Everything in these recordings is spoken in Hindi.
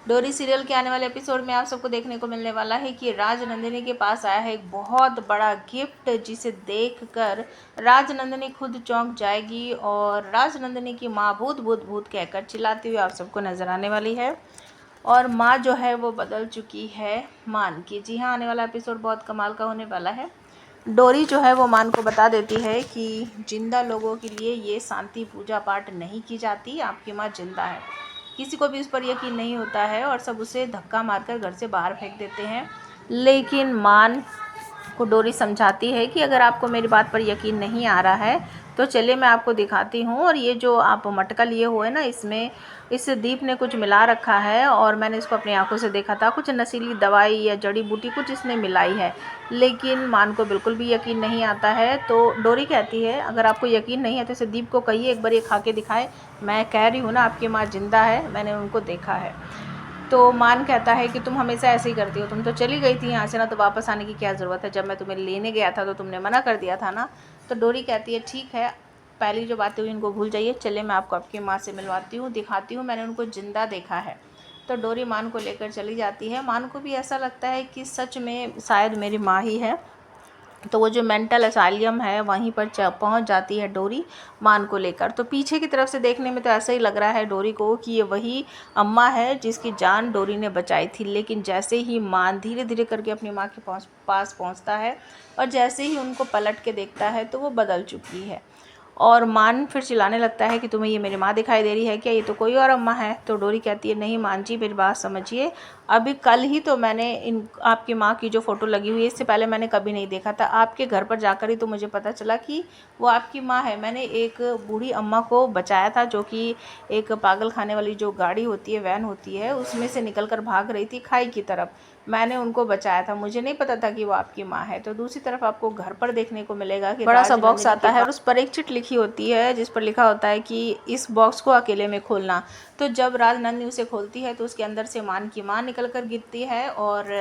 डोरी सीरियल के आने वाले एपिसोड में आप सबको देखने को मिलने वाला है कि राजनंदिनी के पास आया है एक बहुत बड़ा गिफ्ट, जिसे देखकर राजनंदिनी खुद चौंक जाएगी और राजनंदिनी की माँ भूत भूत भूत कहकर चिल्लाती हुई आप सबको नजर आने वाली है। और माँ जो है वो बदल चुकी है मान की। जी हाँ, आने वाला एपिसोड बहुत कमाल का होने वाला है। डोरी जो है वो मान को बता देती है कि जिंदा लोगों के लिए ये शांति पूजा पाठ नहीं की जाती, आपकी माँ जिंदा है। किसी को भी उस पर यकीन नहीं होता है और सब उसे धक्का मारकर घर से बाहर फेंक देते हैं। लेकिन मान को डोरी समझाती है कि अगर आपको मेरी बात पर यकीन नहीं आ रहा है तो चलिए मैं आपको दिखाती हूँ। और ये जो आप मटका लिए हुए ना, इसमें इस दीप ने कुछ मिला रखा है और मैंने इसको अपनी आंखों से देखा था। कुछ नशीली दवाई या जड़ी बूटी कुछ इसने मिलाई है, लेकिन मान को बिल्कुल भी यकीन नहीं आता है। तो डोरी कहती है अगर आपको यकीन नहीं है तो इसे दीप को कहिए एक बार ये खा के दिखाए। मैं कह रही हूँ ना, आपकी माँ जिंदा है, मैंने उनको देखा है। तो मान कहता है कि तुम हमेशा ऐसे ही करती हो, तुम तो चली गई थी यहाँ से ना, तो वापस आने की क्या ज़रूरत है, जब मैं तुम्हें लेने गया था तो तुमने मना कर दिया था ना। तो डोरी कहती है ठीक है, पहली जो बातें हुई इनको भूल जाइए, चलिए मैं आपको आपकी माँ से मिलवाती हूँ, दिखाती हूँ, मैंने उनको जिंदा देखा है। तो डोरी मान को लेकर चली जाती है। मान को भी ऐसा लगता है कि सच में शायद मेरी माँ ही है। तो वो जो मेंटल असाइलम है वहीं पर पहुंच जाती है डोरी मान को लेकर। तो पीछे की तरफ से देखने में तो ऐसा ही लग रहा है डोरी को कि ये वही अम्मा है जिसकी जान डोरी ने बचाई थी। लेकिन जैसे ही मान धीरे धीरे करके अपनी माँ के पास पहुंचता है और जैसे ही उनको पलट के देखता है तो वो बदल चुकी है। और मान फिर चिल्लाने लगता है कि तुम्हें ये मेरी माँ दिखाई दे रही है क्या, ये तो कोई और अम्मा है। तो डोरी कहती है नहीं मान जी, मेरी बात समझिए, अभी कल ही तो मैंने इन आपकी माँ की जो फ़ोटो लगी हुई है, इससे पहले मैंने कभी नहीं देखा था। आपके घर पर जाकर ही तो मुझे पता चला कि वो आपकी माँ है। मैंने एक बूढ़ी अम्मा को बचाया था जो कि एक पागल खाने वाली जो गाड़ी होती है, वैन होती है, उसमें से निकल कर भाग रही थी खाई की तरफ। मैंने उनको बचाया था, मुझे नहीं पता था कि वो आपकी माँ है। तो दूसरी तरफ आपको घर पर देखने को मिलेगा कि बड़ा सा बॉक्स आता है और उस पर एक चिट लिखी होती है जिस पर लिखा होता है कि इस बॉक्स को अकेले में खोलना। तो जब राजनंदिनी उसे खोलती है तो उसके अंदर से मान की माँ निकल कर गिरती है और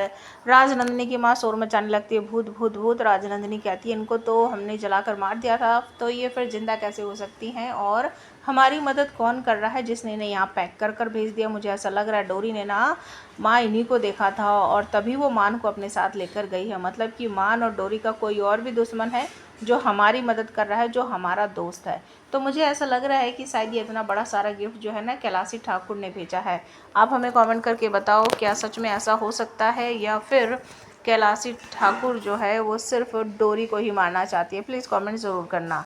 राजनंदिनी की माँ शोर मचाने लगती है, भूत भूत भूत। राजनंदिनी कहती है इनको तो हमने जलाकर मार दिया था, तो ये फिर जिंदा कैसे हो सकती हैं, और हमारी मदद कौन कर रहा है जिसने इन्हें यहाँ पैक कर कर भेज दिया। मुझे ऐसा लग रहा है डोरी ने ना माँ इन्हीं को देखा था और तभी वो मान को अपने साथ लेकर गई है। मतलब कि मान और डोरी का कोई और भी दुश्मन है जो हमारी मदद कर रहा है, जो हमारा दोस्त है। तो मुझे ऐसा लग रहा है कि शायद ये इतना बड़ा सारा गिफ्ट जो है ना कैलाशी ठाकुर ने भेजा है। आप हमें कमेंट करके बताओ क्या सच में ऐसा हो सकता है या फिर कैलाशी ठाकुर जो है वो सिर्फ डोरी को ही मारना चाहती है। प्लीज़ कमेंट ज़रूर करना।